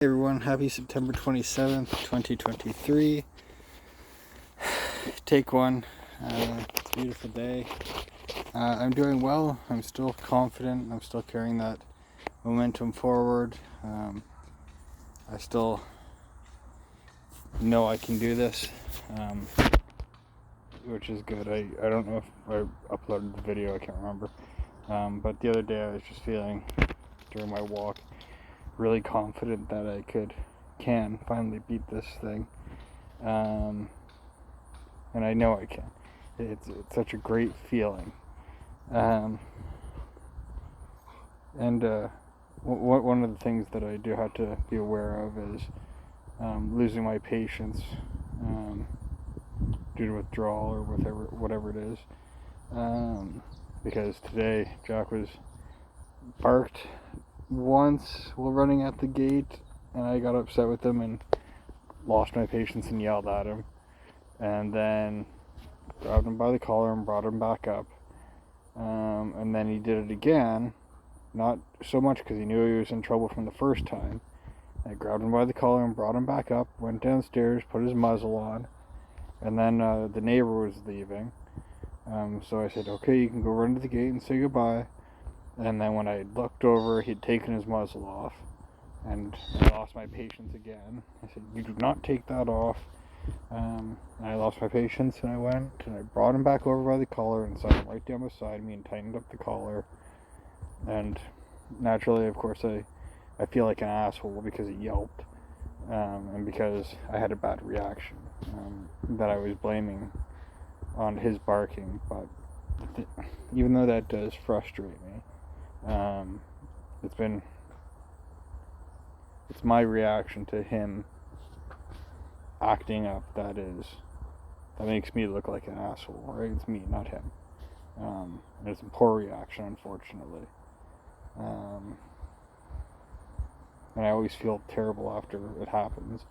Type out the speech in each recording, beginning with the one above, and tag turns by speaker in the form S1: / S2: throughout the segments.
S1: Hey everyone, happy September 27th, 2023. Take one. It's a beautiful day. I'm doing well. I'm still confident. I'm still carrying that momentum forward. I still know I can do this, which is good. I don't know if I uploaded the video, I can't remember. But the other day I was just feeling, during my walk, really confident that I can finally beat this thing. And I know I can. It's such a great feeling. One of the things that I do have to be aware of is losing my patience due to withdrawal or whatever it is. Because today Jack was barked once while running at the gate, and I got upset with him and lost my patience and yelled at him, and then grabbed him by the collar and brought him back up. And then he did it again, not so much because he knew he was in trouble from the first time. I grabbed him by the collar and brought him back up, went downstairs, put his muzzle on, and then the neighbor was leaving. So I said, okay, you can go run to the gate and say goodbye. And then when I looked over, he'd taken his muzzle off, and I lost my patience again. I said, you do not take that off. And I lost my patience, and I went and I brought him back over by the collar and sat him right down beside me and tightened up the collar. And naturally, of course, I feel like an asshole because he yelped, and because I had a bad reaction that I was blaming on his barking. But even though that does frustrate me, it's my reaction to him acting up that makes me look like an asshole, right? It's me, not him. And it's a poor reaction, unfortunately. And I always feel terrible after it happens.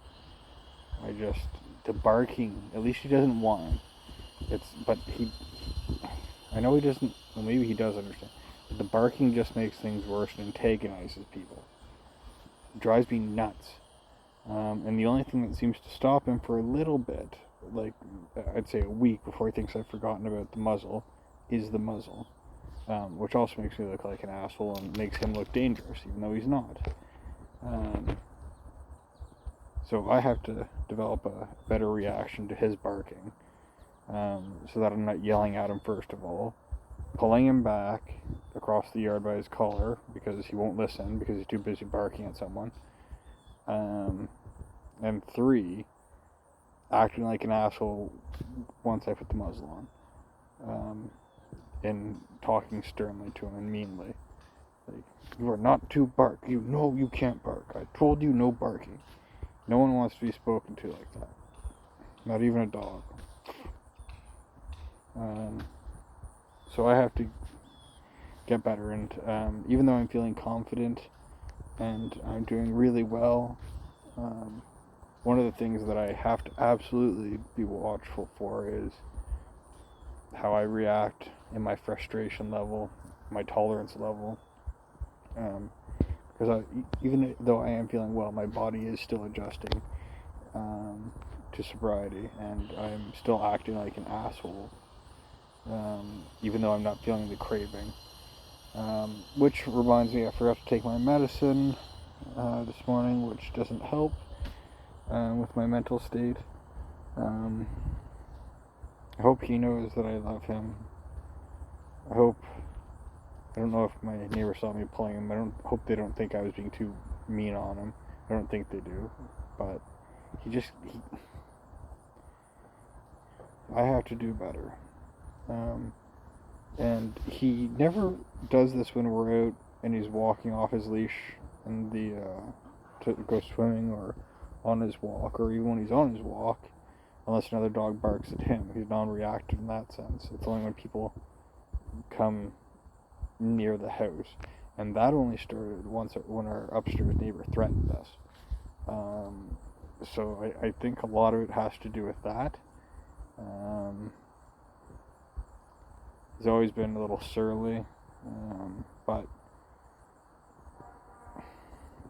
S1: The barking, at least he doesn't whine. I know he doesn't, well, maybe he does understand, but the barking just makes things worse and antagonizes people. It drives me nuts. And the only thing that seems to stop him for a little bit, like I'd say a week before he thinks I've forgotten about the muzzle, is the muzzle. Which also makes me look like an asshole and makes him look dangerous, even though he's not. So I have to develop a better reaction to his barking, so that I'm not yelling at him first of all, pulling him back across the yard by his collar because he won't listen because he's too busy barking at someone. And 3, acting like an asshole once I put the muzzle on, and talking sternly to him and meanly. Like, you are not to bark. You know you can't bark. I told you no barking. No one wants to be spoken to like that. Not even a dog. So I have to get better, and even though I'm feeling confident and I'm doing really well, one of the things that I have to absolutely be watchful for is how I react in my frustration level, my tolerance level. Because even though I am feeling well, my body is still adjusting to sobriety, and I'm still acting like an asshole, even though I'm not feeling the craving. Which reminds me, I forgot to take my medicine this morning, which doesn't help with my mental state. I hope he knows that I love him. I don't know if my neighbor saw me pulling him. I hope they don't think I was being too mean on him. I don't think they do. But I have to do better. And he never does this when we're out and he's walking off his leash and to go swimming or on his walk, or even when he's on his walk, unless another dog barks at him. He's non-reactive in that sense. It's only when people come near the house, and that only started once when our upstairs neighbor threatened us. So I think a lot of it has to do with that. He's always been a little surly, but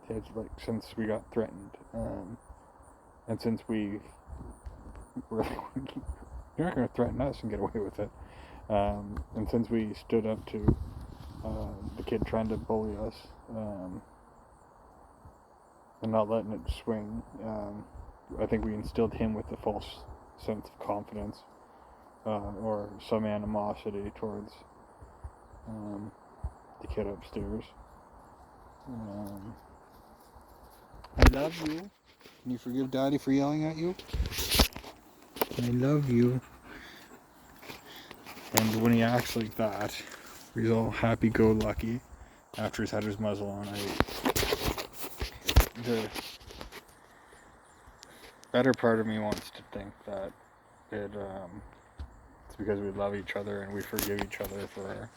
S1: kids, like, since we got threatened, and since we were, you're not going to threaten us and get away with it, and since we stood up to the kid trying to bully us, and not letting it swing, I think we instilled him with a false sense of confidence, or some animosity towards the kid upstairs. I love you. Can you forgive Daddy for yelling at you? I love you. And when he acts like that, he's all happy-go-lucky after he's had his muzzle on. The better part of me wants to think that it's because we love each other and we forgive each other for our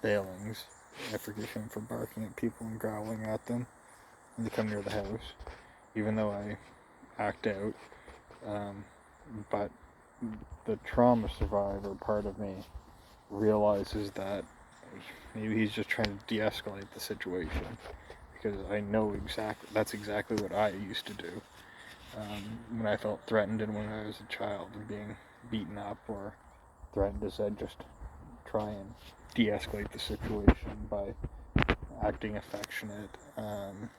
S1: failings. I forgive him for barking at people and growling at them when they come near the house, even though I act out. But the trauma survivor part of me realizes that maybe he's just trying to de-escalate the situation, because I know that's exactly what I used to do when I felt threatened and when I was a child and being beaten up or threatened, as I just try and de-escalate the situation by acting affectionate, and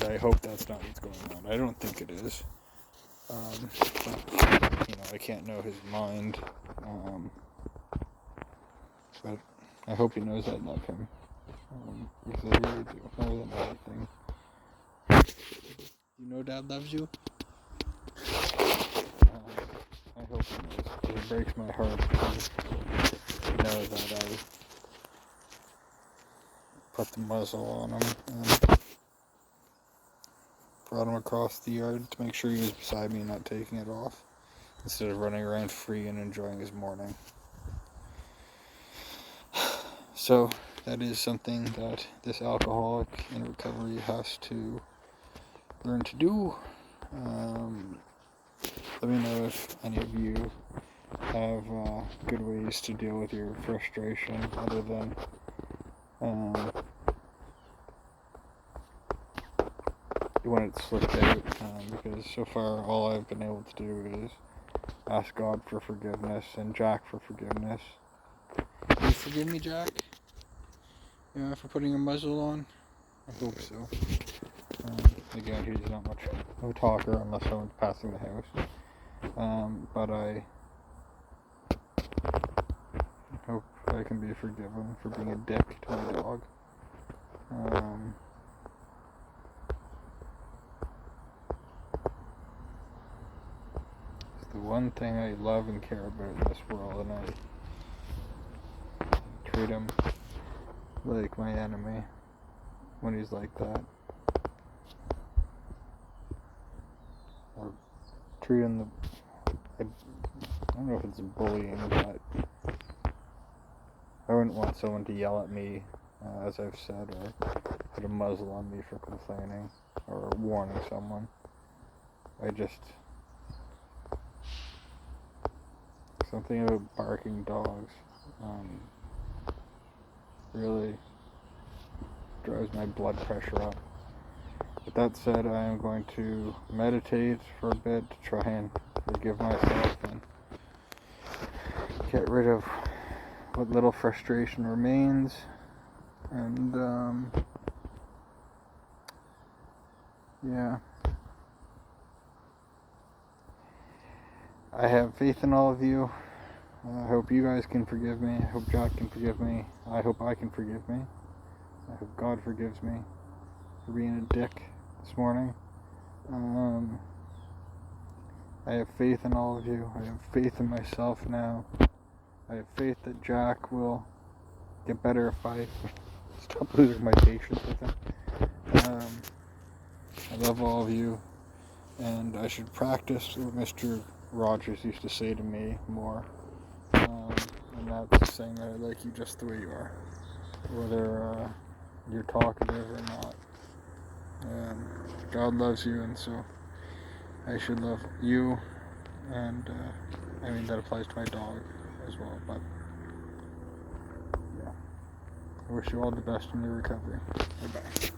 S1: I hope that's not what's going on. I don't think it is, but, I can't know his mind, but I hope he knows I love him, because I really do, more than anything. You know Dad loves you? I hope he knows, because it breaks my heart to know that I put the muzzle on him and brought him across the yard to make sure he was beside me and not taking it off, instead of running around free and enjoying his morning. So that is something that this alcoholic in recovery has to learn to do. Let me know if any of you have good ways to deal with your frustration other than you want it slipped out, because so far all I've been able to do is ask God for forgiveness and Jack for forgiveness. Can you forgive me, Jack? For putting a muzzle on? I hope so. Again, he's not much of a talker unless someone's passing the house. But I hope I can be forgiven for being a dick to my dog. It's the one thing I love and care about in this world, and I treat him like my enemy when he's like that. Or treat him I don't know if it's bullying, but I wouldn't want someone to yell at me, as I've said, or put a muzzle on me for complaining or warning someone. Something about barking dogs really drives my blood pressure up. With that said, I am going to meditate for a bit to try and forgive myself and get rid of what little frustration remains, and I have faith in all of you. I hope you guys can forgive me. I hope Jack can forgive me. I hope I can forgive me. I hope God forgives me for being a dick this morning. I have faith in all of you. I have faith in myself now. I have faith that Jack will get better if I stop losing my patience with him. I love all of you, and I should practice what Mr. Rogers used to say to me more, and that's saying that I like you just the way you are, whether you're talkative or not. God loves you, and so I should love you, and that applies to my dog as well. But I wish you all the best in your recovery. Bye-bye.